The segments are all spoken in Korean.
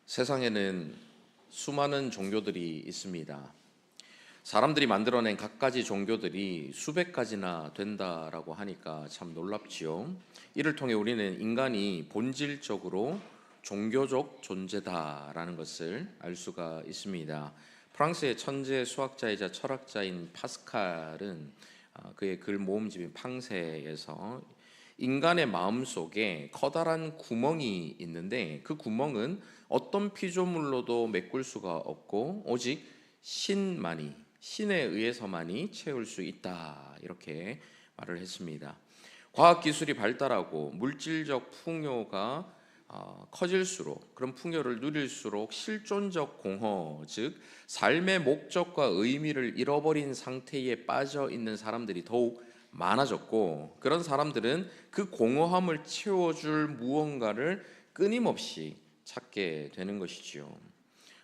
세상에는 수많은 종교들이 있습니다. 사람들이 만들어낸 갖가지 종교들이 수백 가지나 된다라고 하니까 참 놀랍지요. 이를 통해 우리는 인간이 본질적으로 종교적 존재다라는 것을 알 수가 있습니다. 프랑스의 천재 수학자이자 철학자인 파스칼은 그의 글 모음집인 팡세에서 인간의 마음 속에 커다란 구멍이 있는데 그 구멍은 어떤 피조물로도 메꿀 수가 없고 오직 신에 의해서만이 채울 수 있다, 이렇게 말을 했습니다. 과학 기술이 발달하고 물질적 풍요가 커질수록, 그런 풍요를 누릴수록 실존적 공허, 즉 삶의 목적과 의미를 잃어버린 상태에 빠져 있는 사람들이 더욱 많아졌고, 그런 사람들은 그 공허함을 채워줄 무언가를 끊임없이 찾게 되는 것이지요.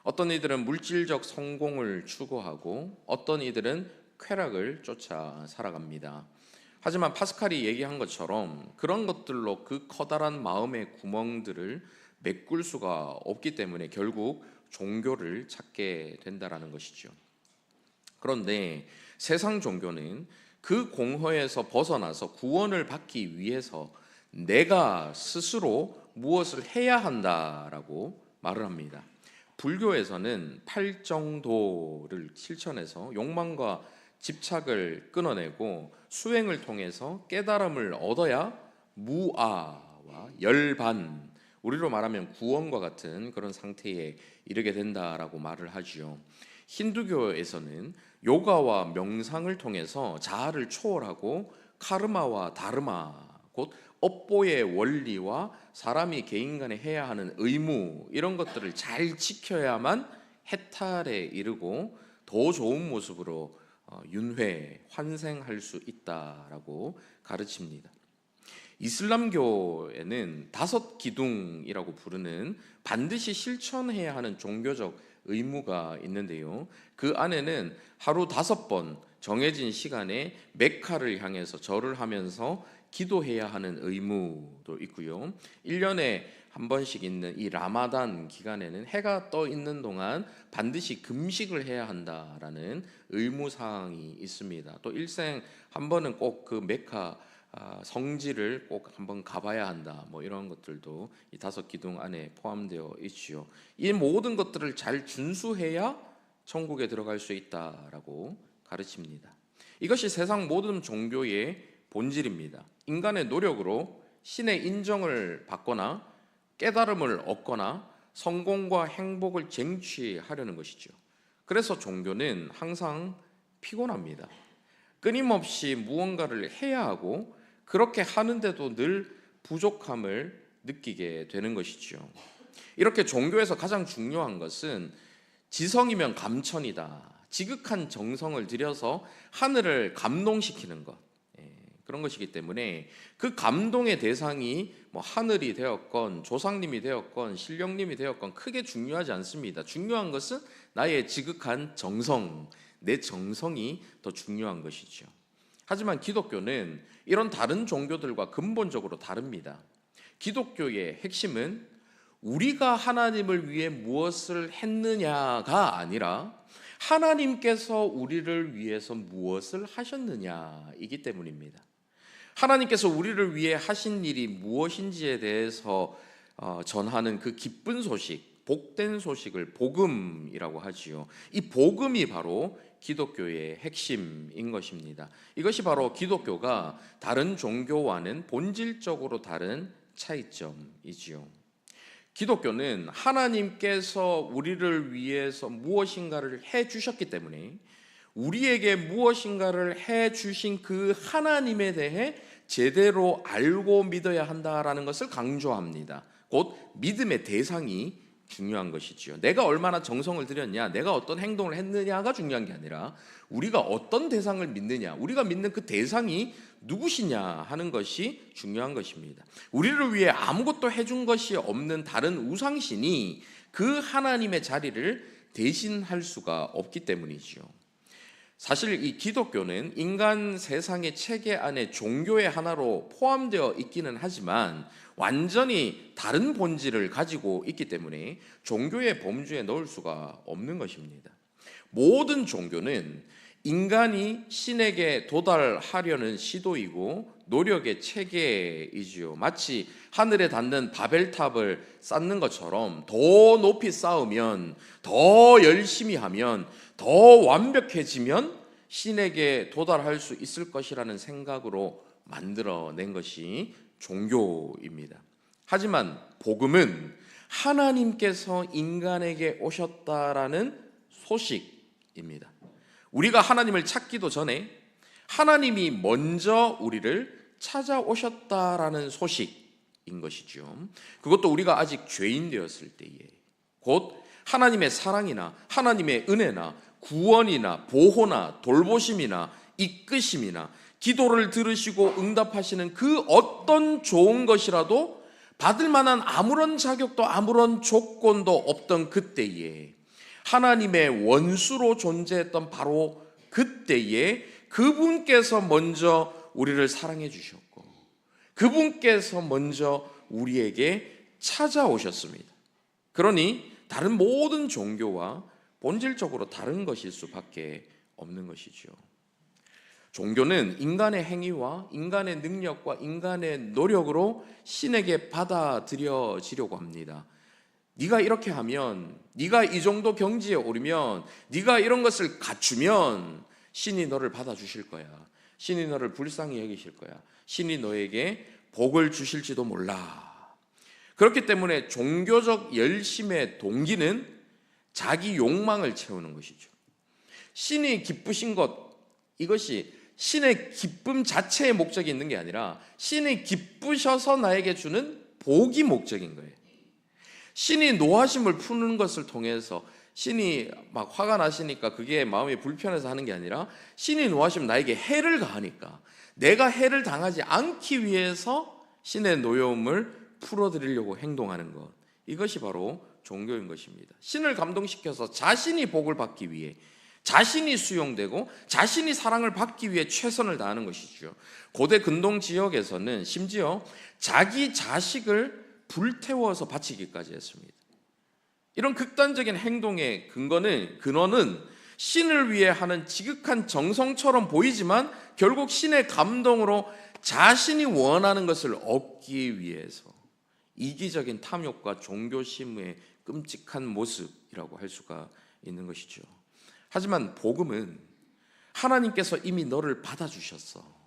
어떤 이들은 물질적 성공을 추구하고 어떤 이들은 쾌락을 쫓아 살아갑니다. 하지만 파스칼이 얘기한 것처럼 그런 것들로 그 커다란 마음의 구멍들을 메꿀 수가 없기 때문에 결국 종교를 찾게 된다라는 것이죠. 그런데 세상 종교는 그 공허에서 벗어나서 구원을 받기 위해서 내가 스스로 무엇을 해야 한다라고 말을 합니다. 불교에서는 팔정도를 실천해서 욕망과 집착을 끊어내고 수행을 통해서 깨달음을 얻어야 무아와 열반, 우리로 말하면 구원과 같은 그런 상태에 이르게 된다라고 말을 하지요. 힌두교에서는 요가와 명상을 통해서 자아를 초월하고 카르마와 다르마, 곧 업보의 원리와 사람이 개인 간에 해야 하는 의무, 이런 것들을 잘 지켜야만 해탈에 이르고 더 좋은 모습으로 환생할 수 있다라고 가르칩니다. 이슬람교에는 다섯 기둥이라고 부르는 반드시 실천해야 하는 종교적 의무가 있는데요. 그 안에는 하루 5번 정해진 시간에 메카를 향해서 절을 하면서 기도해야 하는 의무도 있고요. 1년에 한 번씩 있는 이 라마단 기간에는 해가 떠 있는 동안 반드시 금식을 해야 한다라는 의무 사항이 있습니다. 또 일생 한 번은 꼭 그 메카 성지를 꼭 한번 가봐야 한다, 뭐 이런 것들도 이 다섯 기둥 안에 포함되어 있지요. 이 모든 것들을 잘 준수해야 천국에 들어갈 수 있다라고 가르칩니다. 이것이 세상 모든 종교의 본질입니다. 인간의 노력으로 신의 인정을 받거나 깨달음을 얻거나 성공과 행복을 쟁취하려는 것이죠. 그래서 종교는 항상 피곤합니다. 끊임없이 무언가를 해야 하고 그렇게 하는데도 늘 부족함을 느끼게 되는 것이죠. 이렇게 종교에서 가장 중요한 것은 지성이면 감천이다, 지극한 정성을 들여서 하늘을 감동시키는 것, 그런 것이기 때문에 그 감동의 대상이 뭐 하늘이 되었건 조상님이 되었건 신령님이 되었건 크게 중요하지 않습니다. 중요한 것은 나의 지극한 정성, 내 정성이 더 중요한 것이죠. 하지만 기독교는 이런 다른 종교들과 근본적으로 다릅니다. 기독교의 핵심은 우리가 하나님을 위해 무엇을 했느냐가 아니라 하나님께서 우리를 위해서 무엇을 하셨느냐이기 때문입니다. 하나님께서 우리를 위해 하신 일이 무엇인지에 대해서 전하는 그 기쁜 소식, 복된 소식을 복음이라고 하지요. 이 복음이 바로 기독교의 핵심인 것입니다. 이것이 바로 기독교가 다른 종교와는 본질적으로 다른 차이점이지요. 기독교는 하나님께서 우리를 위해서 무엇인가를 해 주셨기 때문에 우리에게 무엇인가를 해 주신 그 하나님에 대해 제대로 알고 믿어야 한다라는 것을 강조합니다. 곧 믿음의 대상이 중요한 것이지요. 내가 얼마나 정성을 들였냐, 내가 어떤 행동을 했느냐가 중요한 게 아니라 우리가 어떤 대상을 믿느냐, 우리가 믿는 그 대상이 누구시냐 하는 것이 중요한 것입니다. 우리를 위해 아무것도 해준 것이 없는 다른 우상신이 그 하나님의 자리를 대신할 수가 없기 때문이지요. 사실 이 기독교는 인간 세상의 체계 안에 종교의 하나로 포함되어 있기는 하지만 완전히 다른 본질을 가지고 있기 때문에 종교의 범주에 넣을 수가 없는 것입니다. 모든 종교는 인간이 신에게 도달하려는 시도이고 노력의 체계이지요. 마치 하늘에 닿는 바벨탑을 쌓는 것처럼 더 높이 쌓으면, 더 열심히 하면, 더 완벽해지면 신에게 도달할 수 있을 것이라는 생각으로 만들어낸 것이 종교입니다. 하지만 복음은 하나님께서 인간에게 오셨다라는 소식입니다. 우리가 하나님을 찾기도 전에 하나님이 먼저 우리를 찾아오셨다라는 소식인 것이죠. 그것도 우리가 아직 죄인 되었을 때에, 곧 하나님의 사랑이나 하나님의 은혜나 구원이나 보호나 돌보심이나 이끄심이나 기도를 들으시고 응답하시는 그 어떤 좋은 것이라도 받을 만한 아무런 자격도 아무런 조건도 없던 그때에, 하나님의 원수로 존재했던 바로 그때에 그분께서 먼저 우리를 사랑해 주셨고 그분께서 먼저 우리에게 찾아오셨습니다. 그러니 다른 모든 종교와 본질적으로 다른 것일 수밖에 없는 것이죠. 종교는 인간의 행위와 인간의 능력과 인간의 노력으로 신에게 받아들여지려고 합니다. 네가 이렇게 하면, 네가 이 정도 경지에 오르면, 네가 이런 것을 갖추면 신이 너를 받아주실 거야. 신이 너를 불쌍히 여기실 거야. 신이 너에게 복을 주실지도 몰라. 그렇기 때문에 종교적 열심의 동기는 자기 욕망을 채우는 것이죠. 신이 기쁘신 것, 이것이 신의 기쁨 자체의 목적이 있는 게 아니라 신이 기쁘셔서 나에게 주는 복이 목적인 거예요. 신이 노하심을 푸는 것을 통해서 신이 막 화가 나시니까 그게 마음이 불편해서 하는 게 아니라 신이 노하시면 나에게 해를 가하니까 내가 해를 당하지 않기 위해서 신의 노여움을 풀어드리려고 행동하는 것, 이것이 바로 종교인 것입니다. 신을 감동시켜서 자신이 복을 받기 위해, 자신이 수용되고 자신이 사랑을 받기 위해 최선을 다하는 것이죠. 고대 근동 지역에서는 심지어 자기 자식을 불태워서 바치기까지 했습니다. 이런 극단적인 행동의 근원은 신을 위해 하는 지극한 정성처럼 보이지만 결국 신의 감동으로 자신이 원하는 것을 얻기 위해서 이기적인 탐욕과 종교심의 끔찍한 모습이라고 할 수가 있는 것이죠. 하지만 복음은 하나님께서 이미 너를 받아주셨어.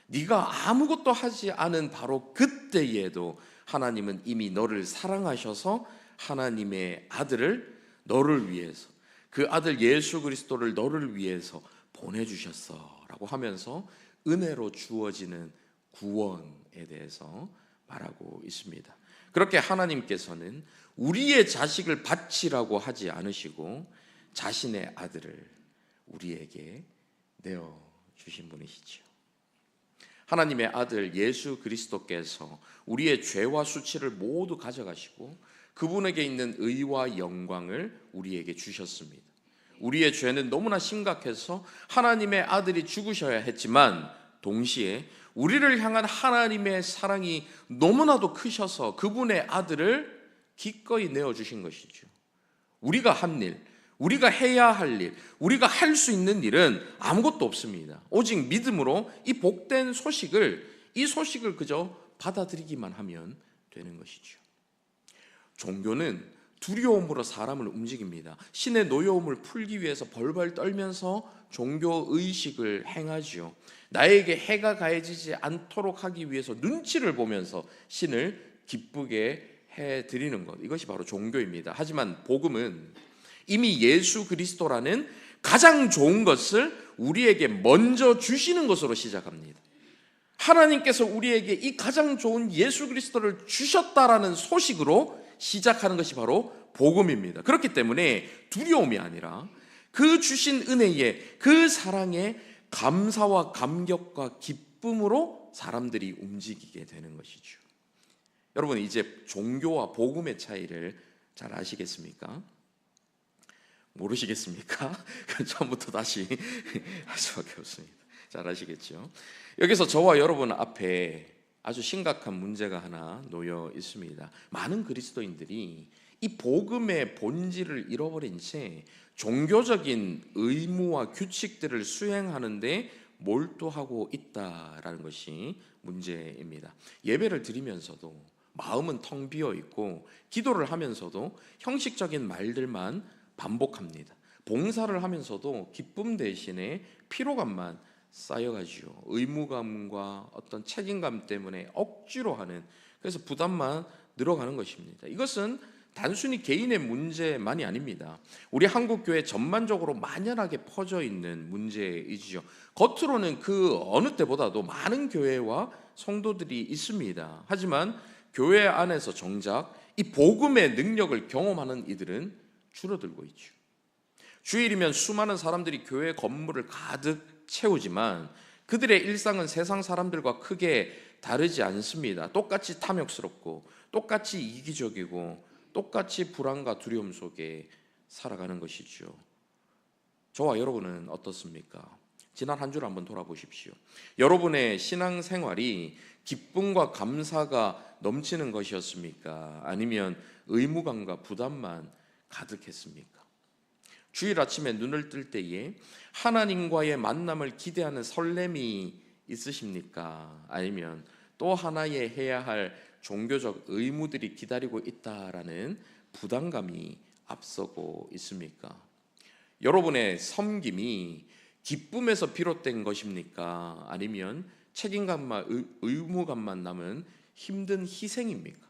네가 아무것도 하지 않은 바로 그때에도 하나님은 이미 너를 사랑하셔서 하나님의 아들을 너를 위해서, 그 아들 예수 그리스도를 너를 위해서 보내주셨어 라고 하면서 은혜로 주어지는 구원에 대해서 말하고 있습니다. 그렇게 하나님께서는 우리의 자식을 바치라고 하지 않으시고 자신의 아들을 우리에게 내어주신 분이시죠. 하나님의 아들 예수 그리스도께서 우리의 죄와 수치를 모두 가져가시고 그분에게 있는 의와 영광을 우리에게 주셨습니다. 우리의 죄는 너무나 심각해서 하나님의 아들이 죽으셔야 했지만 동시에 우리를 향한 하나님의 사랑이 너무나도 크셔서 그분의 아들을 기꺼이 내어주신 것이죠. 우리가 한 일, 우리가 해야 할 일, 우리가 할 수 있는 일은 아무것도 없습니다. 오직 믿음으로 이 복된 소식을, 이 소식을 그저 받아들이기만 하면 되는 것이죠. 종교는 두려움으로 사람을 움직입니다. 신의 노여움을 풀기 위해서 벌벌 떨면서 종교 의식을 행하지요. 나에게 해가 가해지지 않도록 하기 위해서 눈치를 보면서 신을 기쁘게 해드리는 것, 이것이 바로 종교입니다. 하지만 복음은 이미 예수 그리스도라는 가장 좋은 것을 우리에게 먼저 주시는 것으로 시작합니다. 하나님께서 우리에게 이 가장 좋은 예수 그리스도를 주셨다라는 소식으로 시작하는 것이 바로 복음입니다. 그렇기 때문에 두려움이 아니라 그 주신 은혜에, 그 사랑에 감사와 감격과 기쁨으로 사람들이 움직이게 되는 것이죠. 여러분, 이제 종교와 복음의 차이를 잘 아시겠습니까? 모르시겠습니까? 처음부터 다시 할 수밖에 없습니다. 잘 아시겠죠? 여기서 저와 여러분 앞에 아주 심각한 문제가 하나 놓여 있습니다. 많은 그리스도인들이 이 복음의 본질을 잃어버린 채 종교적인 의무와 규칙들을 수행하는데 몰두하고 있다라는 것이 문제입니다. 예배를 드리면서도 마음은 텅 비어 있고 기도를 하면서도 형식적인 말들만 반복합니다. 봉사를 하면서도 기쁨 대신에 피로감만 쌓여가지고 의무감과 어떤 책임감 때문에 억지로 하는, 그래서 부담만 늘어가는 것입니다. 이것은 단순히 개인의 문제만이 아닙니다. 우리 한국 교회 전반적으로 만연하게 퍼져 있는 문제이지요. 겉으로는 그 어느 때보다도 많은 교회와 성도들이 있습니다. 하지만 교회 안에서 정작 이 복음의 능력을 경험하는 이들은 줄어들고 있죠. 주일이면 수많은 사람들이 교회 건물을 가득 채우지만 그들의 일상은 세상 사람들과 크게 다르지 않습니다. 똑같이 탐욕스럽고 똑같이 이기적이고 똑같이 불안과 두려움 속에 살아가는 것이죠. 저와 여러분은 어떻습니까? 지난 한 주를 한번 돌아보십시오. 여러분의 신앙생활이 기쁨과 감사가 넘치는 것이었습니까? 아니면 의무감과 부담만 가득했습니까? 주일 아침에 눈을 뜰 때에 하나님과의 만남을 기대하는 설렘이 있으십니까? 아니면 또 하나의 해야 할 종교적 의무들이 기다리고 있다라는 부담감이 앞서고 있습니까? 여러분의 섬김이 기쁨에서 비롯된 것입니까? 아니면 책임감만 의무감만 남은 힘든 희생입니까?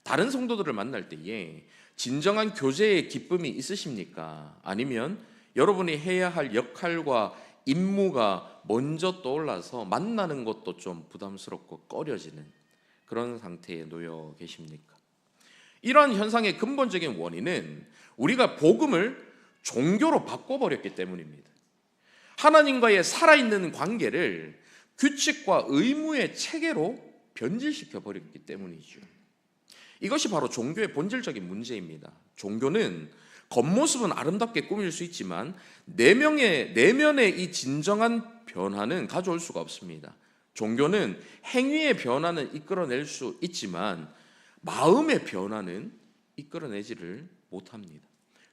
다른 성도들을 만날 때에 진정한 교제의 기쁨이 있으십니까? 아니면 여러분이 해야 할 역할과 임무가 먼저 떠올라서 만나는 것도 좀 부담스럽고 꺼려지는 그런 상태에 놓여 계십니까? 이러한 현상의 근본적인 원인은 우리가 복음을 종교로 바꿔버렸기 때문입니다. 하나님과의 살아있는 관계를 규칙과 의무의 체계로 변질시켜 버렸기 때문이죠. 이것이 바로 종교의 본질적인 문제입니다. 종교는 겉모습은 아름답게 꾸밀 수 있지만 내면의 이 진정한 변화는 가져올 수가 없습니다. 종교는 행위의 변화는 이끌어낼 수 있지만 마음의 변화는 이끌어내지를 못합니다.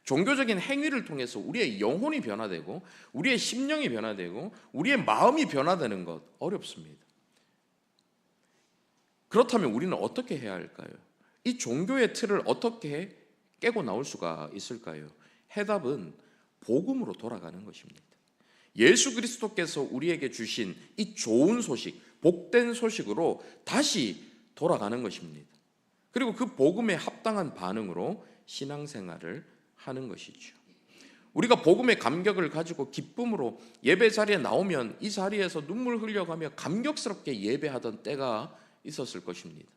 종교적인 행위를 통해서 우리의 영혼이 변화되고 우리의 심령이 변화되고 우리의 마음이 변화되는 것 어렵습니다. 그렇다면 우리는 어떻게 해야 할까요? 이 종교의 틀을 어떻게 깨고 나올 수가 있을까요? 해답은 복음으로 돌아가는 것입니다. 예수 그리스도께서 우리에게 주신 이 좋은 소식, 복된 소식으로 다시 돌아가는 것입니다. 그리고 그 복음에 합당한 반응으로 신앙생활을 하는 것이죠. 우리가 복음의 감격을 가지고 기쁨으로 예배 자리에 나오면 이 자리에서 눈물 흘려가며 감격스럽게 예배하던 때가 있었을 것입니다.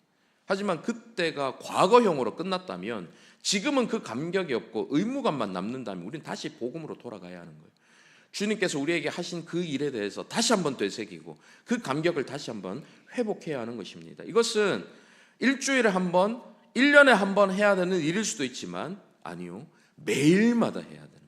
하지만 그때가 과거형으로 끝났다면 지금은 그 감격이 없고 의무감만 남는다면 우리는 다시 복음으로 돌아가야 하는 거예요. 주님께서 우리에게 하신 그 일에 대해서 다시 한번 되새기고 그 감격을 다시 한번 회복해야 하는 것입니다. 이것은 일주일에 한 번, 1년에 한 번 해야 되는 일일 수도 있지만 아니요, 매일마다 해야 되는 거예요.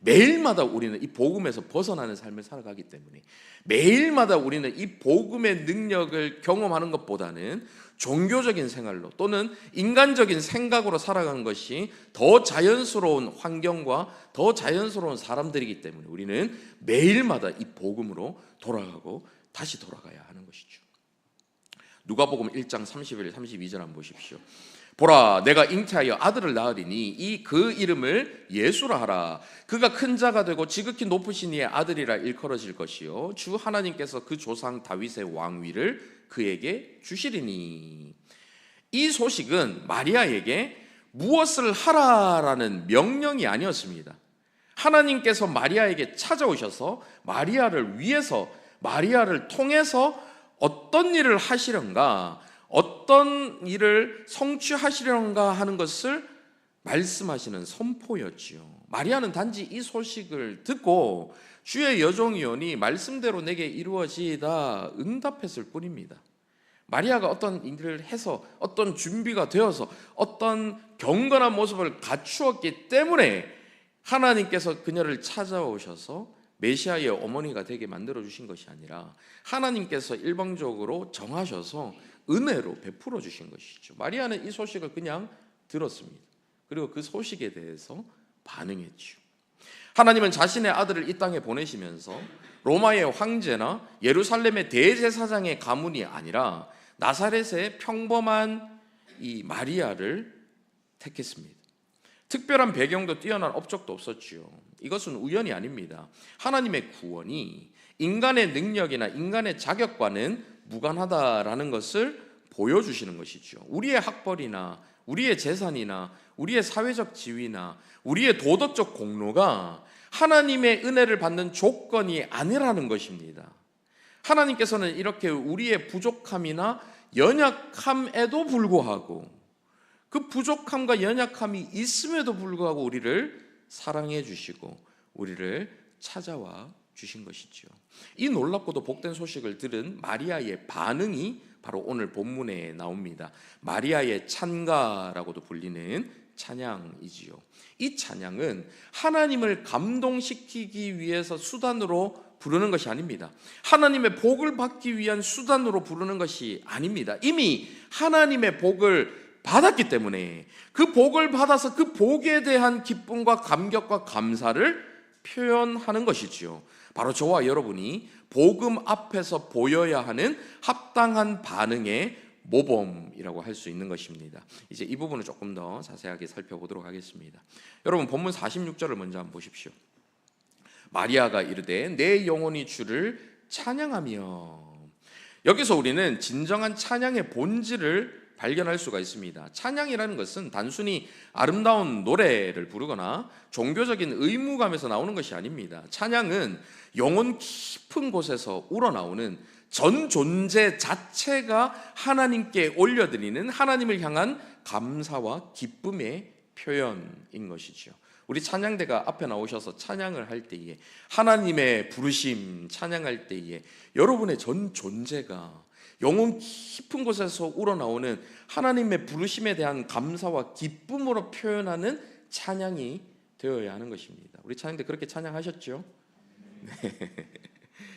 매일마다 우리는 이 복음에서 벗어나는 삶을 살아가기 때문에 매일마다 우리는 이 복음의 능력을 경험하는 것보다는 종교적인 생활로 또는 인간적인 생각으로 살아가는 것이 더 자연스러운 환경과 더 자연스러운 사람들이기 때문에 우리는 매일마다 이 복음으로 돌아가고 다시 돌아가야 하는 것이죠. 누가복음 1장 31, 32절 한번 보십시오. 보라, 내가 잉태하여 아들을 낳으리니 이 그 이름을 예수라 하라. 그가 큰 자가 되고 지극히 높으신 이의 아들이라 일컬어질 것이요 주 하나님께서 그 조상 다윗의 왕위를 그에게 주시리니. 이 소식은 마리아에게 무엇을 하라라는 명령이 아니었습니다. 하나님께서 마리아에게 찾아오셔서 마리아를 위해서, 마리아를 통해서 어떤 일을 하시려는가, 어떤 일을 성취하시려는가 하는 것을 말씀하시는 선포였지요. 마리아는 단지 이 소식을 듣고 주의 여종이오니 말씀대로 내게 이루어지이다 응답했을 뿐입니다. 마리아가 어떤 일을 해서 어떤 준비가 되어서 어떤 경건한 모습을 갖추었기 때문에 하나님께서 그녀를 찾아오셔서 메시아의 어머니가 되게 만들어 주신 것이 아니라 하나님께서 일방적으로 정하셔서 은혜로 베풀어 주신 것이죠. 마리아는 이 소식을 그냥 들었습니다. 그리고 그 소식에 대해서 반응했죠. 하나님은 자신의 아들을 이 땅에 보내시면서 로마의 황제나 예루살렘의 대제사장의 가문이 아니라 나사렛의 평범한 이 마리아를 택했습니다. 특별한 배경도 뛰어난 업적도 없었지요. 이것은 우연이 아닙니다. 하나님의 구원이 인간의 능력이나 인간의 자격과는 무관하다라는 것을 보여주시는 것이죠. 우리의 학벌이나 우리의 재산이나 우리의 사회적 지위나 우리의 도덕적 공로가 하나님의 은혜를 받는 조건이 아니라는 것입니다. 하나님께서는 이렇게 우리의 부족함이나 연약함에도 불구하고 그 부족함과 연약함이 있음에도 불구하고 우리를 사랑해 주시고 우리를 찾아와 주신 것이죠. 이 놀랍고도 복된 소식을 들은 마리아의 반응이 바로 오늘 본문에 나옵니다. 마리아의 찬가라고도 불리는 찬양이지요. 이 찬양은 하나님을 감동시키기 위해서 수단으로 부르는 것이 아닙니다. 하나님의 복을 받기 위한 수단으로 부르는 것이 아닙니다. 이미 하나님의 복을 받았기 때문에 그 복을 받아서 그 복에 대한 기쁨과 감격과 감사를 표현하는 것이지요. 바로 저와 여러분이 복음 앞에서 보여야 하는 합당한 반응의 모범이라고 할 수 있는 것입니다. 이제 이 부분을 조금 더 자세하게 살펴보도록 하겠습니다. 여러분 본문 46절을 먼저 한번 보십시오. 마리아가 이르되 내 영혼이 주를 찬양하며. 여기서 우리는 진정한 찬양의 본질을 발견할 수가 있습니다. 찬양이라는 것은 단순히 아름다운 노래를 부르거나 종교적인 의무감에서 나오는 것이 아닙니다. 찬양은 영혼 깊은 곳에서 우러나오는 전 존재 자체가 하나님께 올려드리는 하나님을 향한 감사와 기쁨의 표현인 것이죠. 우리 찬양대가 앞에 나오셔서 찬양을 할 때에 하나님의 부르심 찬양할 때에 여러분의 전 존재가 영혼 깊은 곳에서 우러나오는 하나님의 부르심에 대한 감사와 기쁨으로 표현하는 찬양이 되어야 하는 것입니다. 우리 찬양대 그렇게 찬양하셨죠? 네.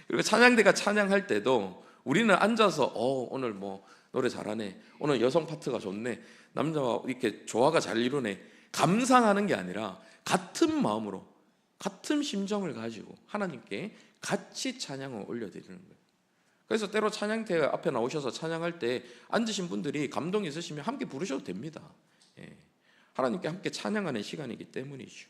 그리고 찬양대가 찬양할 때도 우리는 앉아서 오늘 뭐 노래 잘하네, 오늘 여성 파트가 좋네, 남자와 이렇게 조화가 잘 이루네 감상하는 게 아니라 같은 마음으로 같은 심정을 가지고 하나님께 같이 찬양을 올려드리는 거예요. 그래서 때로 찬양대 앞에 나오셔서 찬양할 때 앉으신 분들이 감동이 있으시면 함께 부르셔도 됩니다. 하나님께 함께 찬양하는 시간이기 때문이죠.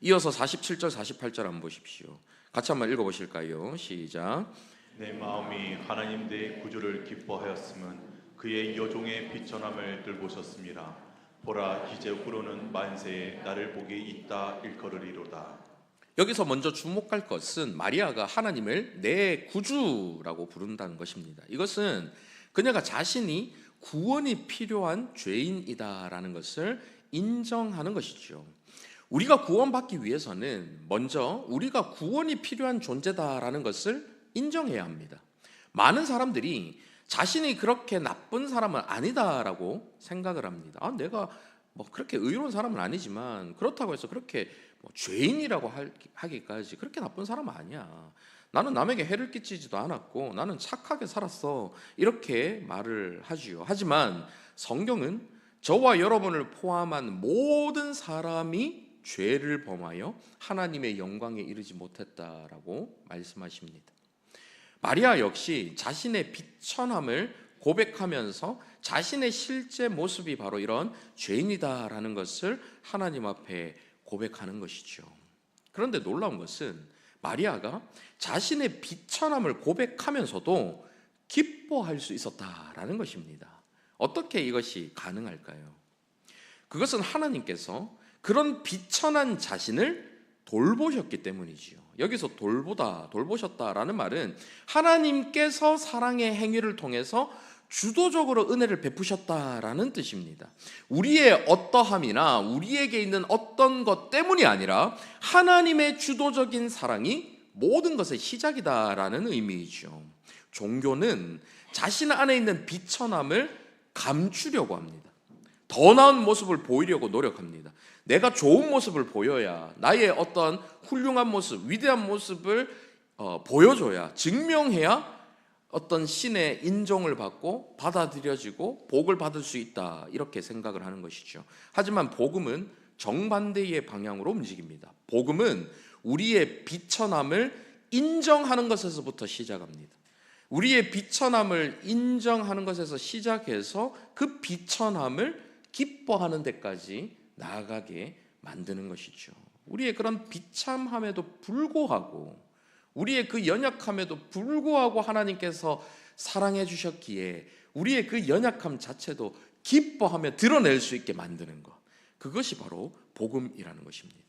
이어서 47절 48절 한번 보십시오. 같이 한번 읽어보실까요? 시작. 내 마음이 하나님 내 구주를 기뻐하였음은 그의 여종의 비천함을 들보셨습니다. 보라 이제 후로는 만세에 나를 복이 있다 일컬으리로다. 여기서 먼저 주목할 것은 마리아가 하나님을 내 구주라고 부른다는 것입니다. 이것은 그녀가 자신이 구원이 필요한 죄인이다라는 것을 인정하는 것이죠. 우리가 구원받기 위해서는 먼저 우리가 구원이 필요한 존재다라는 것을 인정해야 합니다. 많은 사람들이 자신이 그렇게 나쁜 사람은 아니다라고 생각을 합니다. 내가 뭐 그렇게 의로운 사람은 아니지만 그렇다고 해서 그렇게 뭐 죄인이라고 하기까지 그렇게 나쁜 사람은 아니야. 나는 남에게 해를 끼치지도 않았고 나는 착하게 살았어. 이렇게 말을 하지요. 하지만 성경은 저와 여러분을 포함한 모든 사람이 죄를 범하여 하나님의 영광에 이르지 못했다라고 말씀하십니다. 마리아 역시 자신의 비천함을 고백하면서 자신의 실제 모습이 바로 이런 죄인이다라는 것을 하나님 앞에 고백하는 것이죠. 그런데 놀라운 것은 마리아가 자신의 비천함을 고백하면서도 기뻐할 수 있었다라는 것입니다. 어떻게 이것이 가능할까요? 그것은 하나님께서 그런 비천한 자신을 돌보셨기 때문이지요. 여기서 돌보셨다라는 말은 하나님께서 사랑의 행위를 통해서 주도적으로 은혜를 베푸셨다라는 뜻입니다. 우리의 어떠함이나 우리에게 있는 어떤 것 때문이 아니라 하나님의 주도적인 사랑이 모든 것의 시작이다라는 의미이죠. 종교는 자신 안에 있는 비천함을 감추려고 합니다. 더 나은 모습을 보이려고 노력합니다. 내가 좋은 모습을 보여야, 나의 어떤 훌륭한 모습, 위대한 모습을 보여줘야, 증명해야 어떤 신의 인정을 받고 받아들여지고 복을 받을 수 있다, 이렇게 생각을 하는 것이죠. 하지만 복음은 정반대의 방향으로 움직입니다. 복음은 우리의 비천함을 인정하는 것에서부터 시작합니다. 우리의 비천함을 인정하는 것에서 시작해서 그 비천함을 기뻐하는 데까지 나아가게 만드는 것이죠. 우리의 그런 비참함에도 불구하고, 우리의 그 연약함에도 불구하고 하나님께서 사랑해 주셨기에 우리의 그 연약함 자체도 기뻐하며 드러낼 수 있게 만드는 것, 그것이 바로 복음이라는 것입니다.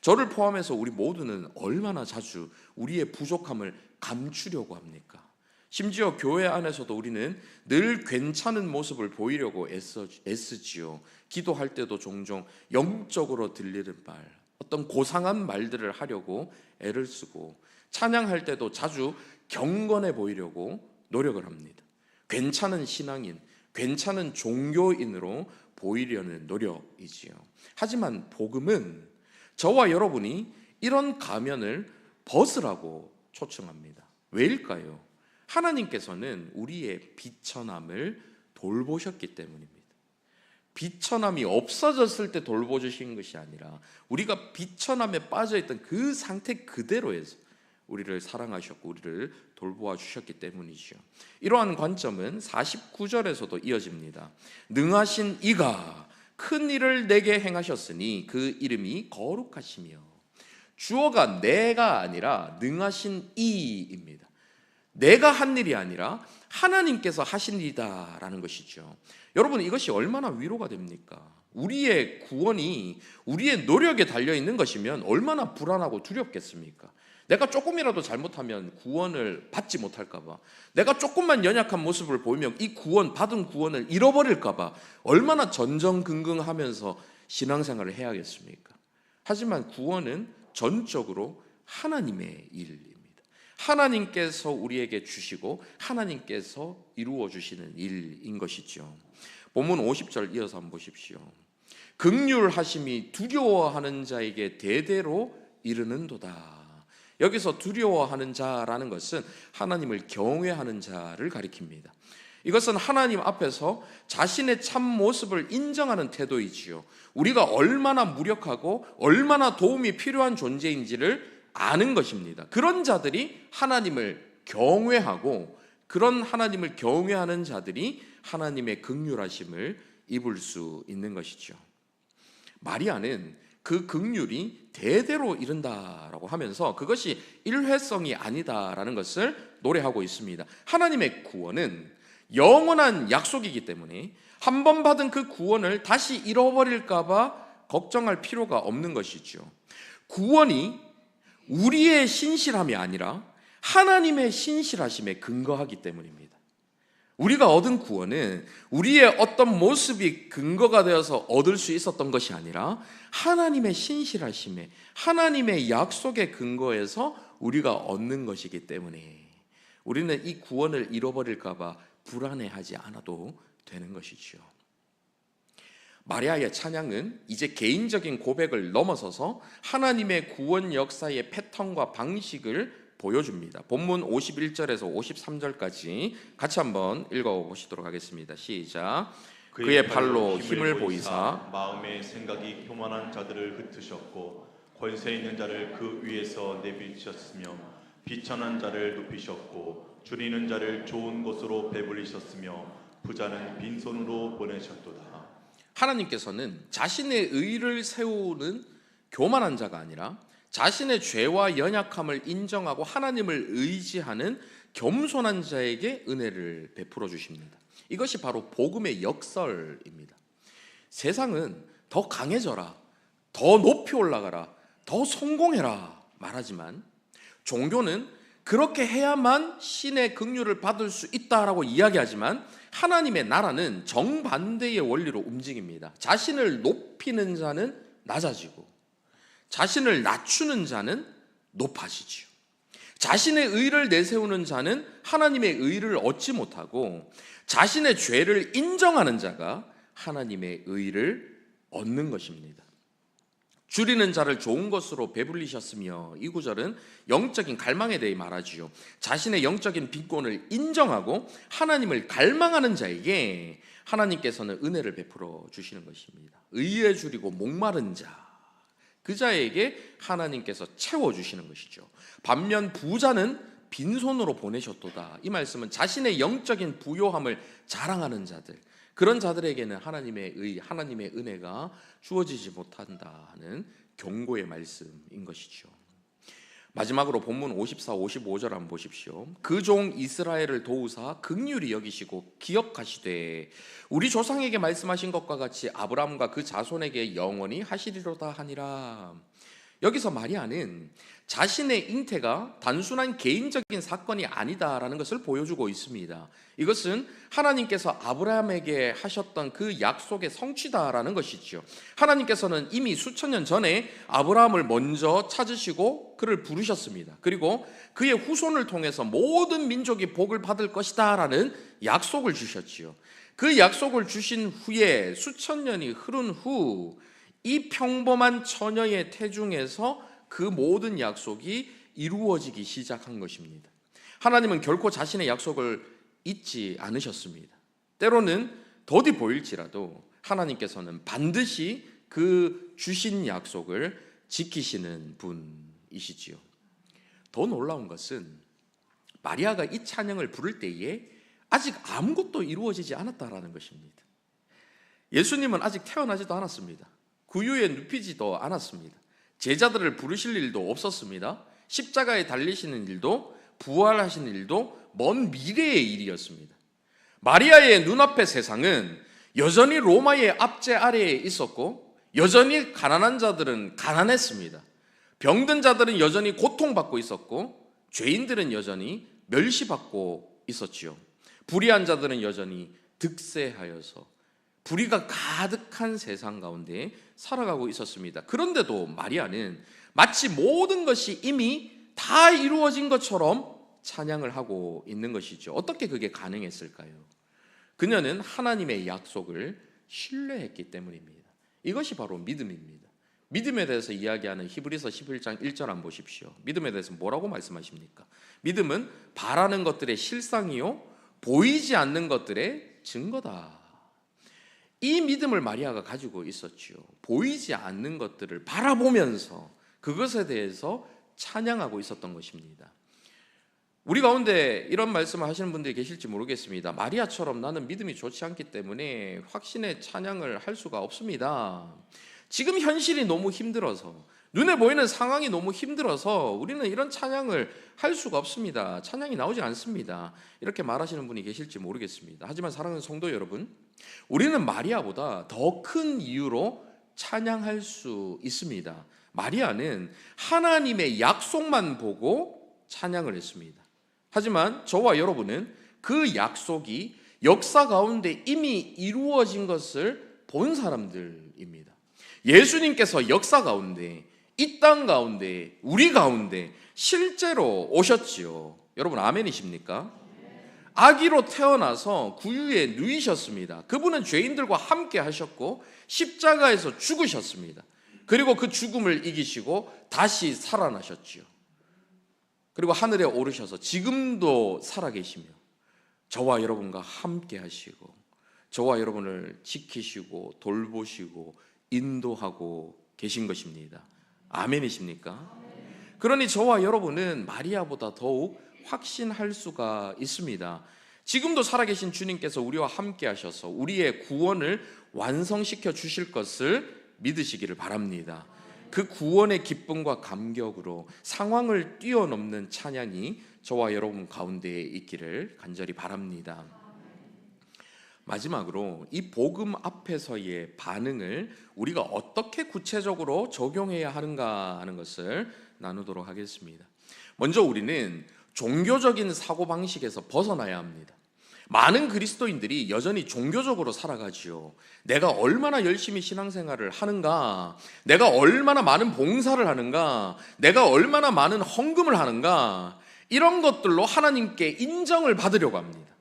저를 포함해서 우리 모두는 얼마나 자주 우리의 부족함을 감추려고 합니까? 심지어 교회 안에서도 우리는 늘 괜찮은 모습을 보이려고 애쓰지요. 기도할 때도 종종 영적으로 들리는 말, 어떤 고상한 말들을 하려고 애를 쓰고, 찬양할 때도 자주 경건해 보이려고 노력을 합니다. 괜찮은 신앙인, 괜찮은 종교인으로 보이려는 노력이지요. 하지만 복음은 저와 여러분이 이런 가면을 벗으라고 초청합니다. 왜일까요? 하나님께서는 우리의 비천함을 돌보셨기 때문입니다. 비천함이 없어졌을 때 돌보주신 것이 아니라 우리가 비천함에 빠져있던 그 상태 그대로에서 우리를 사랑하셨고 우리를 돌보아 주셨기 때문이죠. 이러한 관점은 49절에서도 이어집니다. 능하신 이가 큰 일을 내게 행하셨으니 그 이름이 거룩하시며, 주어가 내가 아니라 능하신 이입니다. 내가 한 일이 아니라 하나님께서 하신 일이다라는 것이죠. 여러분, 이것이 얼마나 위로가 됩니까? 우리의 구원이 우리의 노력에 달려있는 것이면 얼마나 불안하고 두렵겠습니까? 내가 조금이라도 잘못하면 구원을 받지 못할까 봐, 내가 조금만 연약한 모습을 보이면 이 받은 구원을 잃어버릴까 봐 얼마나 전전긍긍하면서 신앙생활을 해야겠습니까? 하지만 구원은 전적으로 하나님의 일입니다. 하나님께서 우리에게 주시고 하나님께서 이루어 주시는 일인 것이죠. 본문 50절 이어서 한번 보십시오. 긍휼하심이 두려워하는 자에게 대대로 이르는도다. 여기서 두려워하는 자라는 것은 하나님을 경외하는 자를 가리킵니다. 이것은 하나님 앞에서 자신의 참 모습을 인정하는 태도이지요. 우리가 얼마나 무력하고 얼마나 도움이 필요한 존재인지를 아는 것입니다. 그런 자들이 하나님을 경외하고, 그런 하나님을 경외하는 자들이 하나님의 긍휼하심을 입을 수 있는 것이죠. 마리아는 그 긍휼이 대대로 이른다라고 하면서 그것이 일회성이 아니다라는 것을 노래하고 있습니다. 하나님의 구원은 영원한 약속이기 때문에 한 번 받은 그 구원을 다시 잃어버릴까 봐 걱정할 필요가 없는 것이죠. 구원이 우리의 신실함이 아니라 하나님의 신실하심에 근거하기 때문입니다. 우리가 얻은 구원은 우리의 어떤 모습이 근거가 되어서 얻을 수 있었던 것이 아니라 하나님의 신실하심에, 하나님의 약속에 근거해서 우리가 얻는 것이기 때문에 우리는 이 구원을 잃어버릴까 봐 불안해하지 않아도 되는 것이죠. 마리아의 찬양은 이제 개인적인 고백을 넘어서서 하나님의 구원 역사의 패턴과 방식을 보여줍니다. 본문 51절에서 53절까지 같이 한번 읽어보시도록 하겠습니다. 시작. 그의 팔로 힘을 보이사 마음의 생각이 교만한 자들을 흩으셨고 권세 있는 자를 그 위에서 내비치셨으며 비천한 자를 높이셨고 줄이는 자를 좋은 곳으로 배불리셨으며 부자는 빈손으로 보내셨도다. 하나님께서는 자신의 의를 세우는 교만한 자가 아니라 자신의 죄와 연약함을 인정하고 하나님을 의지하는 겸손한 자에게 은혜를 베풀어 주십니다. 이것이 바로 복음의 역설입니다. 세상은 더 강해져라, 더 높이 올라가라, 더 성공해라 말하지만 종교는 그렇게 해야만 신의 긍휼을 받을 수 있다라고 이야기하지만 하나님의 나라는 정반대의 원리로 움직입니다. 자신을 높이는 자는 낮아지고 자신을 낮추는 자는 높아지지요. 자신의 의를 내세우는 자는 하나님의 의를 얻지 못하고 자신의 죄를 인정하는 자가 하나님의 의를 얻는 것입니다. 줄이는 자를 좋은 것으로 배불리셨으며, 이 구절은 영적인 갈망에 대해 말하지요. 자신의 영적인 빈곤을 인정하고 하나님을 갈망하는 자에게 하나님께서는 은혜를 베풀어 주시는 것입니다. 의에 줄이고 목마른 자, 그 자에게 하나님께서 채워주시는 것이죠. 반면 부자는 빈손으로 보내셨도다. 이 말씀은 자신의 영적인 부요함을 자랑하는 자들, 그런 자들에게는 하나님의 은혜가 주어지지 못한다는 경고의 말씀인 것이죠. 마지막으로 본문 54, 55절 한번 보십시오. 그 종 이스라엘을 도우사 긍휼히 여기시고 기억하시되 우리 조상에게 말씀하신 것과 같이 아브라함과 그 자손에게 영원히 하시리로다 하니라. 여기서 마리아는 자신의 잉태가 단순한 개인적인 사건이 아니다라는 것을 보여주고 있습니다. 이것은 하나님께서 아브라함에게 하셨던 그 약속의 성취다라는 것이죠. 하나님께서는 이미 수천 년 전에 아브라함을 먼저 찾으시고 그를 부르셨습니다. 그리고 그의 후손을 통해서 모든 민족이 복을 받을 것이다라는 약속을 주셨지요. 그 약속을 주신 후에 수천 년이 흐른 후 이 평범한 처녀의 태중에서 그 모든 약속이 이루어지기 시작한 것입니다. 하나님은 결코 자신의 약속을 잊지 않으셨습니다. 때로는 더디 보일지라도 하나님께서는 반드시 그 주신 약속을 지키시는 분이시지요. 더 놀라운 것은 마리아가 이 찬양을 부를 때에 아직 아무것도 이루어지지 않았다라는 것입니다. 예수님은 아직 태어나지도 않았습니다. 구유에 눕히지도 않았습니다. 제자들을 부르실 일도 없었습니다. 십자가에 달리시는 일도, 부활하시는 일도 먼 미래의 일이었습니다. 마리아의 눈앞의 세상은 여전히 로마의 압제 아래에 있었고, 여전히 가난한 자들은 가난했습니다. 병든 자들은 여전히 고통받고 있었고, 죄인들은 여전히 멸시받고 있었지요. 불의한 자들은 여전히 득세하여서 불의가 가득한 세상 가운데 살아가고 있었습니다. 그런데도 마리아는 마치 모든 것이 이미 다 이루어진 것처럼 찬양을 하고 있는 것이죠. 어떻게 그게 가능했을까요? 그녀는 하나님의 약속을 신뢰했기 때문입니다. 이것이 바로 믿음입니다. 믿음에 대해서 이야기하는 히브리서 11장 1절 한번 보십시오. 믿음에 대해서 뭐라고 말씀하십니까? 믿음은 바라는 것들의 실상이요 보이지 않는 것들의 증거다. 이 믿음을 마리아가 가지고 있었지요. 보이지 않는 것들을 바라보면서 그것에 대해서 찬양하고 있었던 것입니다. 우리 가운데 이런 말씀을 하시는 분들이 계실지 모르겠습니다. 마리아처럼 나는 믿음이 좋지 않기 때문에 확신의 찬양을 할 수가 없습니다. 지금 현실이 너무 힘들어서, 눈에 보이는 상황이 너무 힘들어서 우리는 이런 찬양을 할 수가 없습니다. 찬양이 나오지 않습니다. 이렇게 말하시는 분이 계실지 모르겠습니다. 하지만 사랑하는 성도 여러분, 우리는 마리아보다 더 큰 이유로 찬양할 수 있습니다. 마리아는 하나님의 약속만 보고 찬양을 했습니다. 하지만 저와 여러분은 그 약속이 역사 가운데 이미 이루어진 것을 본 사람들입니다. 예수님께서 역사 가운데, 이 땅 가운데, 우리 가운데 실제로 오셨지요. 여러분 아멘이십니까? 아기로 태어나서 구유에 누이셨습니다. 그분은 죄인들과 함께 하셨고 십자가에서 죽으셨습니다. 그리고 그 죽음을 이기시고 다시 살아나셨지요. 그리고 하늘에 오르셔서 지금도 살아계시며 저와 여러분과 함께 하시고 저와 여러분을 지키시고 돌보시고 인도하고 계신 것입니다. 아멘이십니까? 그러니 저와 여러분은 마리아보다 더욱 확신할 수가 있습니다. 지금도 살아계신 주님께서 우리와 함께 하셔서 우리의 구원을 완성시켜 주실 것을 믿으시기를 바랍니다. 그 구원의 기쁨과 감격으로 상황을 뛰어넘는 찬양이 저와 여러분 가운데에 있기를 간절히 바랍니다. 마지막으로 이 복음 앞에서의 반응을 우리가 어떻게 구체적으로 적용해야 하는가 하는 것을 나누도록 하겠습니다. 먼저 우리는 종교적인 사고방식에서 벗어나야 합니다. 많은 그리스도인들이 여전히 종교적으로 살아가지요. 내가 얼마나 열심히 신앙생활을 하는가, 내가 얼마나 많은 봉사를 하는가, 내가 얼마나 많은 헌금을 하는가, 이런 것들로 하나님께 인정을 받으려고 합니다.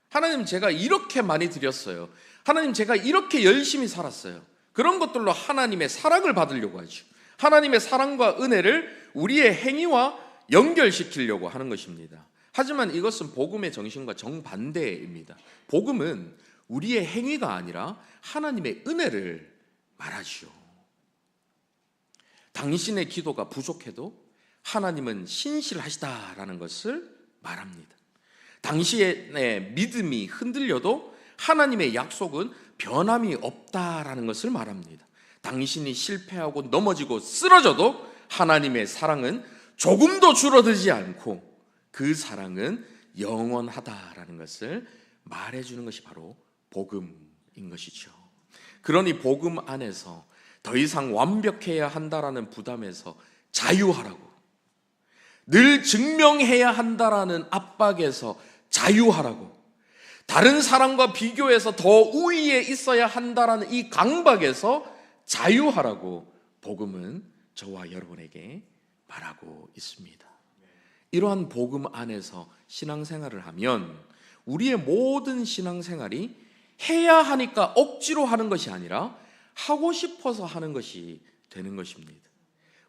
하나님, 제가 이렇게 많이 드렸어요. 하나님, 제가 이렇게 열심히 살았어요. 그런 것들로 하나님의 사랑을 받으려고 하죠. 하나님의 사랑과 은혜를 우리의 행위와 연결시키려고 하는 것입니다. 하지만 이것은 복음의 정신과 정반대입니다. 복음은 우리의 행위가 아니라 하나님의 은혜를 말하죠. 당신의 기도가 부족해도 하나님은 신실하시다라는 것을 말합니다. 당신의 믿음이 흔들려도 하나님의 약속은 변함이 없다라는 것을 말합니다. 당신이 실패하고 넘어지고 쓰러져도 하나님의 사랑은 조금도 줄어들지 않고 그 사랑은 영원하다라는 것을 말해주는 것이 바로 복음인 것이죠. 그러니 복음 안에서 더 이상 완벽해야 한다라는 부담에서 자유하라고, 늘 증명해야 한다라는 압박에서 자유하라고, 다른 사람과 비교해서 더 우위에 있어야 한다라는 이 강박에서 자유하라고 복음은 저와 여러분에게 말하고 있습니다. 이러한 복음 안에서 신앙생활을 하면 우리의 모든 신앙생활이 해야 하니까 억지로 하는 것이 아니라 하고 싶어서 하는 것이 되는 것입니다.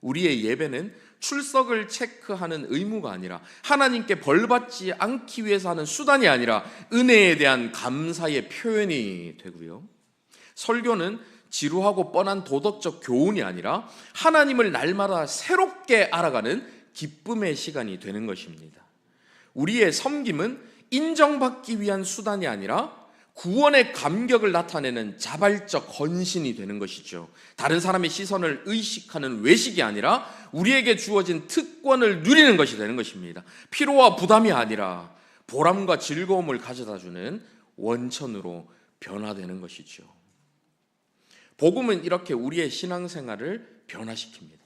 우리의 예배는 출석을 체크하는 의무가 아니라 하나님께 벌받지 않기 위해서 하는 수단이 아니라 은혜에 대한 감사의 표현이 되고요. 설교는 지루하고 뻔한 도덕적 교훈이 아니라 하나님을 날마다 새롭게 알아가는 기쁨의 시간이 되는 것입니다. 우리의 섬김은 인정받기 위한 수단이 아니라 구원의 감격을 나타내는 자발적 헌신이 되는 것이죠. 다른 사람의 시선을 의식하는 외식이 아니라 우리에게 주어진 특권을 누리는 것이 되는 것입니다. 피로와 부담이 아니라 보람과 즐거움을 가져다주는 원천으로 변화되는 것이죠. 복음은 이렇게 우리의 신앙생활을 변화시킵니다.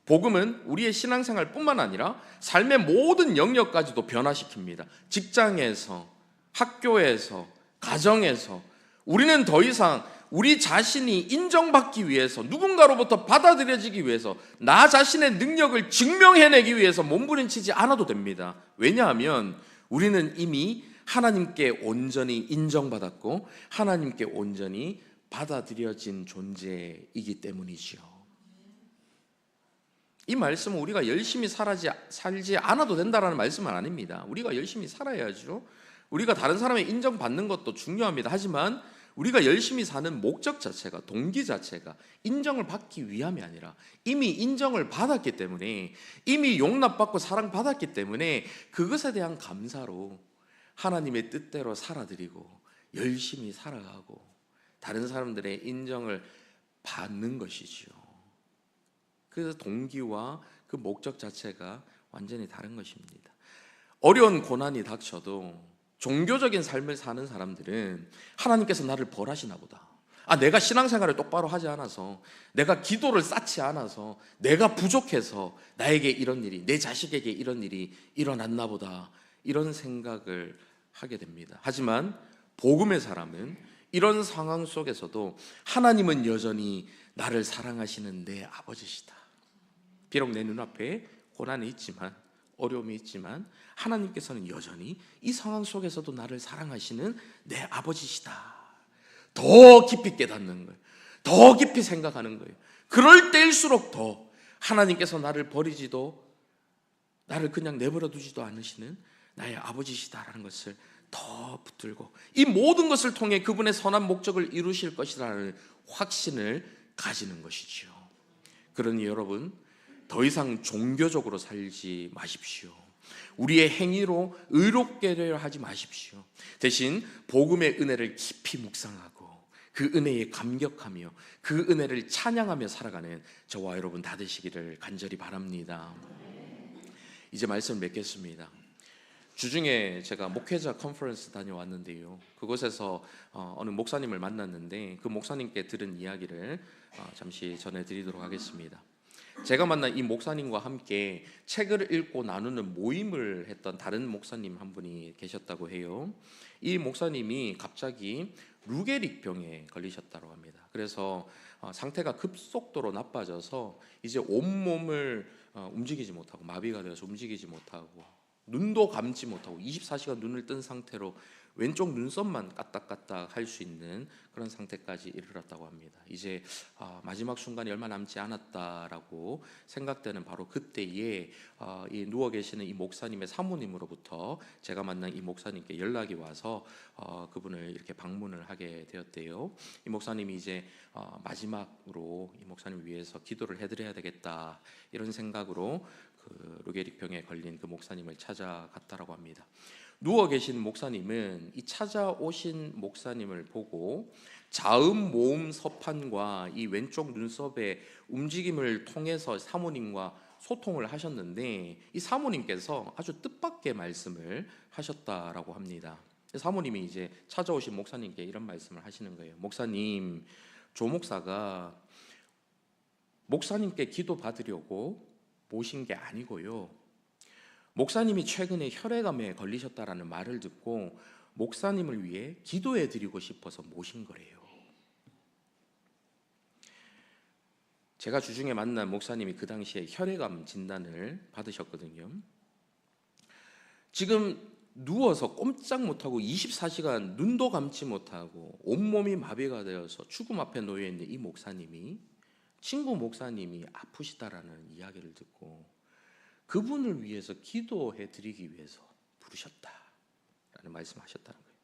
복음은 우리의 신앙생활뿐만 아니라 삶의 모든 영역까지도 변화시킵니다. 직장에서, 학교에서, 가정에서 우리는 더 이상 우리 자신이 인정받기 위해서, 누군가로부터 받아들여지기 위해서, 나 자신의 능력을 증명해내기 위해서 몸부림치지 않아도 됩니다. 왜냐하면 우리는 이미 하나님께 온전히 인정받았고 하나님께 온전히 받아들여진 존재이기 때문이죠. 이 말씀은 우리가 열심히 살지 않아도 된다는 말씀은 아닙니다. 우리가 열심히 살아야죠. 우리가 다른 사람의 인정받는 것도 중요합니다. 하지만 우리가 열심히 사는 목적 자체가, 동기 자체가 인정을 받기 위함이 아니라 이미 인정을 받았기 때문에, 이미 용납받고 사랑받았기 때문에 그것에 대한 감사로 하나님의 뜻대로 살아드리고 열심히 살아가고 다른 사람들의 인정을 받는 것이지요. 그래서 동기와 그 목적 자체가 완전히 다른 것입니다. 어려운 고난이 닥쳐도 종교적인 삶을 사는 사람들은 하나님께서 나를 벌하시나 보다, 내가 신앙생활을 똑바로 하지 않아서, 내가 기도를 쌓지 않아서, 내가 부족해서 나에게 이런 일이, 내 자식에게 이런 일이 일어났나 보다, 이런 생각을 하게 됩니다. 하지만 복음의 사람은 이런 상황 속에서도 하나님은 여전히 나를 사랑하시는 내 아버지시다. 비록 내 눈앞에 고난이 있지만, 어려움이 있지만 하나님께서는 여전히 이 상황 속에서도 나를 사랑하시는 내 아버지시다. 더 깊이 깨닫는 거예요. 더 깊이 생각하는 거예요. 그럴 때일수록 더 하나님께서 나를 버리지도, 나를 그냥 내버려 두지도 않으시는 나의 아버지시다라는 것을 더 붙들고, 이 모든 것을 통해 그분의 선한 목적을 이루실 것이라는 확신을 가지는 것이죠. 그러니 여러분, 더 이상 종교적으로 살지 마십시오. 우리의 행위로 의롭게 되려 하지 마십시오. 대신 복음의 은혜를 깊이 묵상하고 그 은혜에 감격하며 그 은혜를 찬양하며 살아가는 저와 여러분 다 되시기를 간절히 바랍니다. 이제 말씀을 맺겠습니다. 주중에 제가 목회자 컨퍼런스 다녀왔는데요, 그곳에서 어느 목사님을 만났는데 그 목사님께 들은 이야기를 잠시 전해드리도록 하겠습니다. 제가 만난 이 목사님과 함께 책을 읽고 나누는 모임을 했던 다른 목사님 한 분이 계셨다고 해요. 이 목사님이 갑자기 루게릭병에 걸리셨다고 합니다. 그래서 상태가 급속도로 나빠져서 이제 온몸을 움직이지 못하고, 마비가 되어서 움직이지 못하고, 눈도 감지 못하고 24시간 눈을 뜬 상태로 왼쪽 눈썹만 까딱까딱 할 수 있는 그런 상태까지 이르렀다고 합니다. 이제 마지막 순간이 얼마 남지 않았다라고 생각되는 바로 그때에 이 누워 계시는 이 목사님의 사모님으로부터 제가 만난 이 목사님께 연락이 와서 그분을 이렇게 방문을 하게 되었대요. 이 목사님이 이제 마지막으로 이 목사님을 위해서 기도를 해드려야 되겠다 이런 생각으로 그 루게릭병에 걸린 그 목사님을 찾아갔다라고 합니다. 누워 계신 목사님은 이 찾아오신 목사님을 보고 자음 모음 서판과 이 왼쪽 눈썹의 움직임을 통해서 사모님과 소통을 하셨는데 이 사모님께서 아주 뜻밖의 말씀을 하셨다라고 합니다. 사모님이 이제 찾아오신 목사님께 이런 말씀을 하시는 거예요. 목사님, 조 목사가 목사님께 기도 받으려고 모신 게 아니고요. 목사님이 최근에 혈액암에 걸리셨다라는 말을 듣고 목사님을 위해 기도해 드리고 싶어서 모신 거래요. 제가 주중에 만난 목사님이 그 당시에 혈액암 진단을 받으셨거든요. 지금 누워서 꼼짝 못하고 24시간 눈도 감지 못하고 온몸이 마비가 되어서 죽음 앞에 놓여 있는 이 목사님이 친구 목사님이 아프시다라는 이야기를 듣고 그분을 위해서 기도해 드리기 위해서 부르셨다라는 말씀하셨다는 거예요.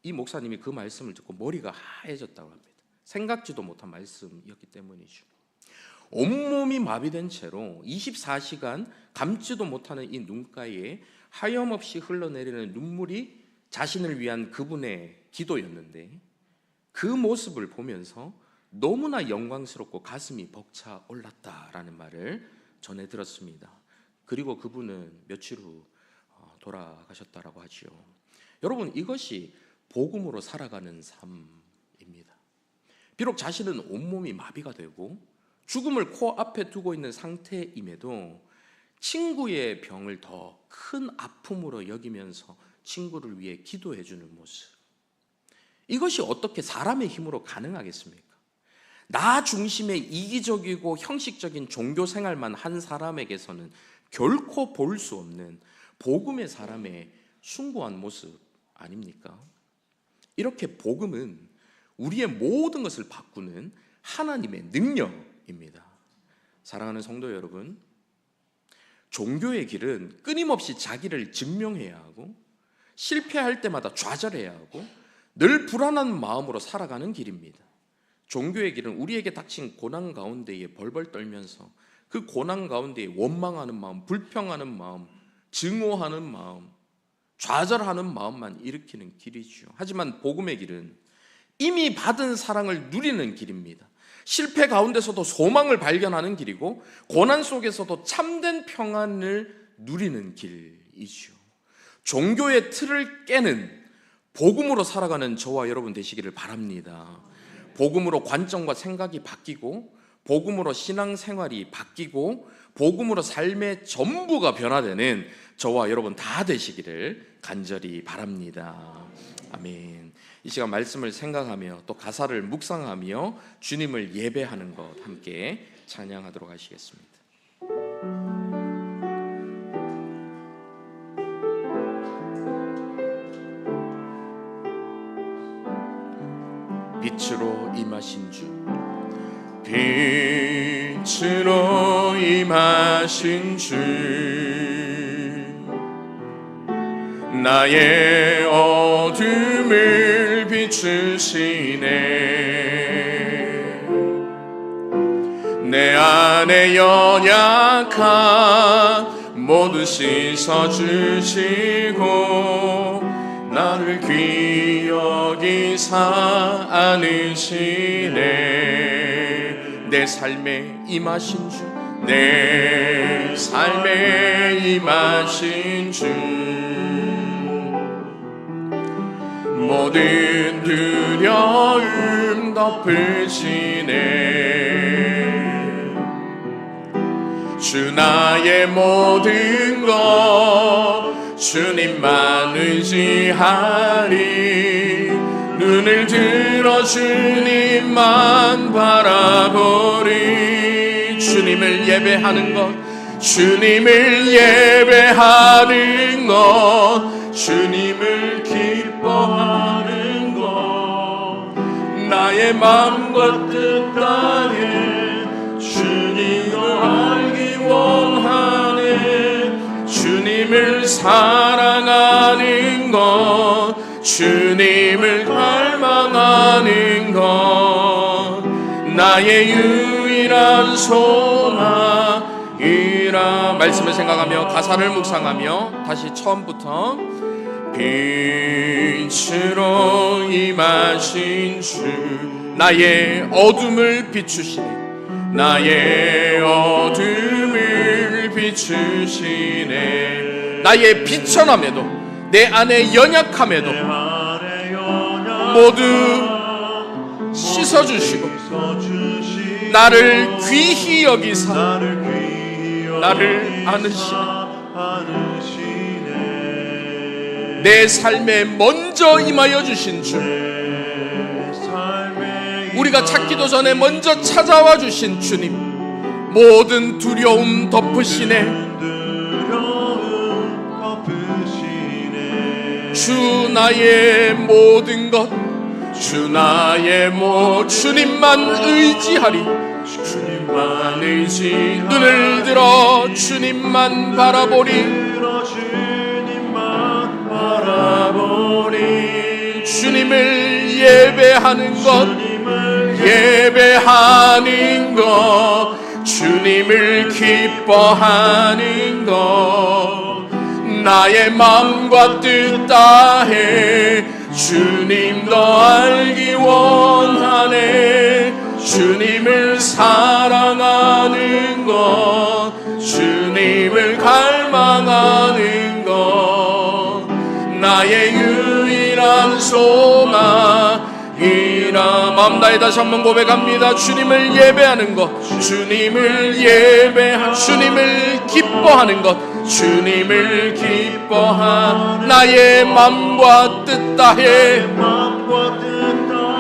이 목사님이 그 말씀을 듣고 머리가 하얘졌다고 합니다. 생각지도 못한 말씀이었기 때문이죠. 온몸이 마비된 채로 24시간 감지도 못하는 이 눈가에 하염없이 흘러내리는 눈물이 자신을 위한 그분의 기도였는데 그 모습을 보면서 너무나 영광스럽고 가슴이 벅차 올랐다라는 말을 전해 들었습니다. 그리고 그분은 며칠 후 돌아가셨다라고 하지요. 여러분, 이것이 복음으로 살아가는 삶입니다. 비록 자신은 온몸이 마비가 되고 죽음을 코앞에 두고 있는 상태임에도 친구의 병을 더 큰 아픔으로 여기면서 친구를 위해 기도해 주는 모습, 이것이 어떻게 사람의 힘으로 가능하겠습니까? 나 중심의 이기적이고 형식적인 종교 생활만 한 사람에게서는 결코 볼 수 없는 복음의 사람의 숭고한 모습 아닙니까? 이렇게 복음은 우리의 모든 것을 바꾸는 하나님의 능력입니다. 사랑하는 성도 여러분, 종교의 길은 끊임없이 자기를 증명해야 하고 실패할 때마다 좌절해야 하고 늘 불안한 마음으로 살아가는 길입니다. 종교의 길은 우리에게 닥친 고난 가운데에 벌벌 떨면서 그 고난 가운데에 원망하는 마음, 불평하는 마음, 증오하는 마음, 좌절하는 마음만 일으키는 길이죠. 하지만 복음의 길은 이미 받은 사랑을 누리는 길입니다. 실패 가운데서도 소망을 발견하는 길이고 고난 속에서도 참된 평안을 누리는 길이죠. 종교의 틀을 깨는 복음으로 살아가는 저와 여러분 되시기를 바랍니다. 복음으로 관점과 생각이 바뀌고 복음으로 신앙생활이 바뀌고 복음으로 삶의 전부가 변화되는 저와 여러분 다 되시기를 간절히 바랍니다. 아멘. 이 시간 말씀을 생각하며 또 가사를 묵상하며 주님을 예배하는 것 함께 찬양하도록 하시겠습니다. 빛으로 임하신 주, 빛으로 임하신 주, 나의 어둠을 비추시네. 내 안에 연약함 모두 씻어주시고 나를 귀히 여기사 안으시네. 내 삶에 임하신 주, 내 삶에 임하신 주, 모든 두려움 덮으시네. 주 나의 모든 것 주님만 의지하리. 눈을 들어 주님만 바라보리. 주님을 예배하는 것, 주님을 예배하는 것, 주님을 기뻐하는 것 나의 마음과 뜻 다해 주님을 알기 원하네 주님을 사랑하는 것 주님을 갈망하는 것 나의 유일한 소망이라 말씀을 생각하며 가사를 묵상하며 다시 처음부터 빛으로 임하신 주 나의 어둠을 비추시네 나의 어둠을 비추시네 나의 비천함에도 내 안의 연약함에도 모두 씻어주시고 나를 귀히 여기사 나를 안으시네 내 삶에 먼저 임하여 주신 주 우리가 찾기도 전에 먼저 찾아와 주신 주님 모든 두려움 덮으시네 주 나의 모든 것 주 나의 주님만 의지하리 주님만 의지 눈을 들어 주님만 바라보리 주님을 예배하는 것 주님을 기뻐하는 것 나의 마음과 뜻 다해 주님 더 알기 원하네 주님을 사랑하는 것 주님을 갈망하는 것 나의 유일한 소망이라 마음 다해 다시 한번 고백합니다 주님을 예배하는 것 주님을 주님을 기뻐하는 것 주님을 기뻐한 나의 마음과 뜻 다해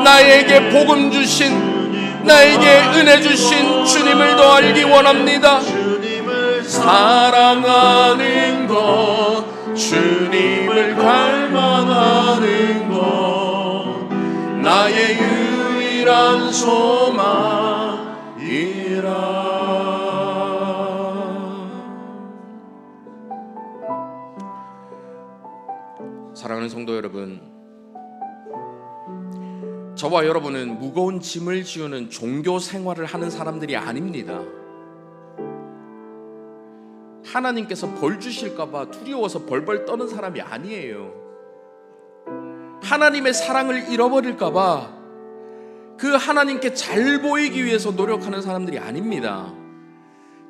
나에게 복음 주신 나에게 은혜 주신 주님을 더 알기 원합니다 사랑하는 것 주님을 갈망하는 것 나의 유일한 소망이라 사랑하는 성도 여러분 저와 여러분은 무거운 짐을 지우는 종교 생활을 하는 사람들이 아닙니다 하나님께서 벌 주실까봐 두려워서 벌벌 떠는 사람이 아니에요 하나님의 사랑을 잃어버릴까봐 그 하나님께 잘 보이기 위해서 노력하는 사람들이 아닙니다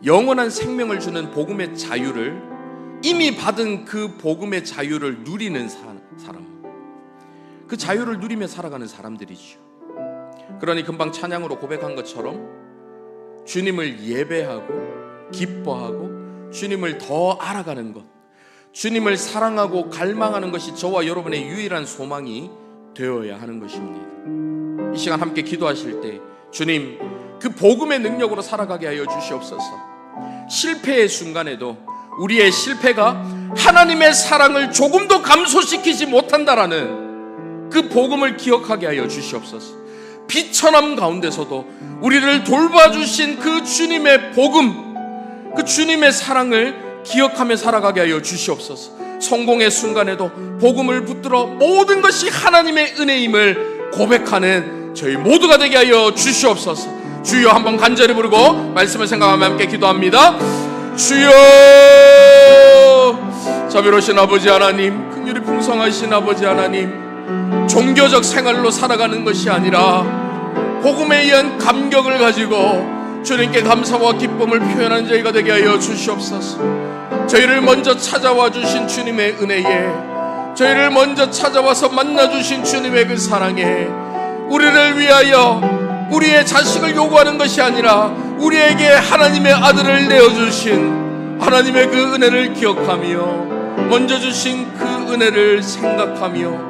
영원한 생명을 주는 복음의 자유를 이미 받은 그 복음의 자유를 누리는 사람 그 자유를 누리며 살아가는 사람들이죠 그러니 금방 찬양으로 고백한 것처럼 주님을 예배하고 기뻐하고 주님을 더 알아가는 것 주님을 사랑하고 갈망하는 것이 저와 여러분의 유일한 소망이 되어야 하는 것입니다 이 시간 함께 기도하실 때 주님 그 복음의 능력으로 살아가게 하여 주시옵소서 실패의 순간에도 우리의 실패가 하나님의 사랑을 조금도 감소시키지 못한다라는 그 복음을 기억하게 하여 주시옵소서 비천함 가운데서도 우리를 돌봐주신 그 주님의 복음 그 주님의 사랑을 기억하며 살아가게 하여 주시옵소서 성공의 순간에도 복음을 붙들어 모든 것이 하나님의 은혜임을 고백하는 저희 모두가 되게 하여 주시옵소서 주여 한번 간절히 부르고 말씀을 생각하며 함께 기도합니다 주여 자비로우신 아버지 하나님 긍휼이 풍성하신 아버지 하나님 종교적 생활로 살아가는 것이 아니라 복음에 의한 감격을 가지고 주님께 감사와 기쁨을 표현하는 저희가 되게 하여 주시옵소서 저희를 먼저 찾아와 주신 주님의 은혜에 저희를 먼저 찾아와서 만나주신 주님의 그 사랑에 우리를 위하여 우리의 자식을 요구하는 것이 아니라 우리에게 하나님의 아들을 내어주신 하나님의 그 은혜를 기억하며 먼저 주신 그 은혜를 생각하며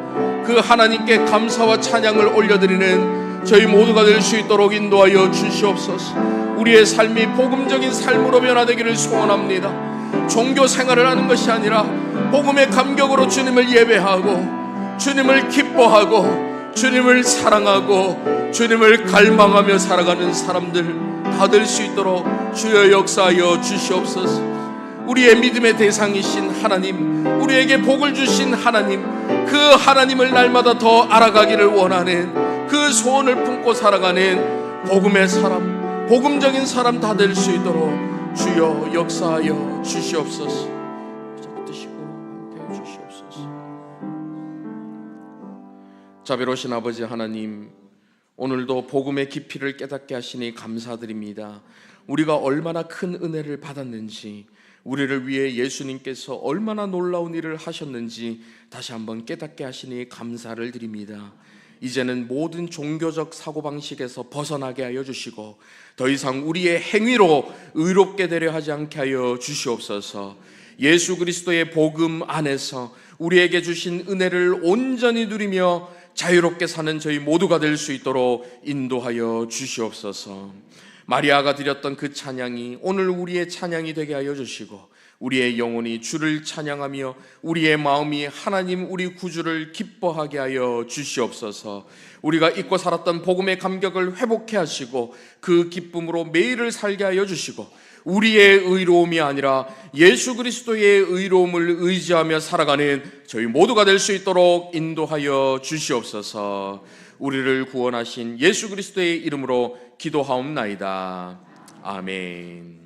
그 하나님께 감사와 찬양을 올려드리는 저희 모두가 될 수 있도록 인도하여 주시옵소서 우리의 삶이 복음적인 삶으로 변화되기를 소원합니다 종교 생활을 하는 것이 아니라 복음의 감격으로 주님을 예배하고 주님을 기뻐하고 주님을 사랑하고 주님을 갈망하며 살아가는 사람들 다 될 수 있도록 주여 역사하여 주시옵소서. 우리의 믿음의 대상이신 하나님, 우리에게 복을 주신 하나님, 그 하나님을 날마다 더 알아가기를 원하는 그 소원을 품고 살아가는 복음의 사람, 복음적인 사람 다 될 수 있도록 주여 역사하여 주시옵소서. 붙드시고 함께해 주시옵소서. 자비로우신 아버지 하나님, 오늘도 복음의 깊이를 깨닫게 하시니 감사드립니다. 우리가 얼마나 큰 은혜를 받았는지, 우리를 위해 예수님께서 얼마나 놀라운 일을 하셨는지 다시 한번 깨닫게 하시니 감사를 드립니다. 이제는 모든 종교적 사고방식에서 벗어나게 하여 주시고 더 이상 우리의 행위로 의롭게 되려 하지 않게 하여 주시옵소서. 예수 그리스도의 복음 안에서 우리에게 주신 은혜를 온전히 누리며 자유롭게 사는 저희 모두가 될 수 있도록 인도하여 주시옵소서. 마리아가 드렸던 그 찬양이 오늘 우리의 찬양이 되게 하여 주시고 우리의 영혼이 주를 찬양하며 우리의 마음이 하나님 우리 구주를 기뻐하게 하여 주시옵소서. 우리가 잊고 살았던 복음의 감격을 회복해 하시고 그 기쁨으로 매일을 살게 하여 주시고 우리의 의로움이 아니라 예수 그리스도의 의로움을 의지하며 살아가는 저희 모두가 될 수 있도록 인도하여 주시옵소서. 우리를 구원하신 예수 그리스도의 이름으로 기도하옵나이다. 아멘.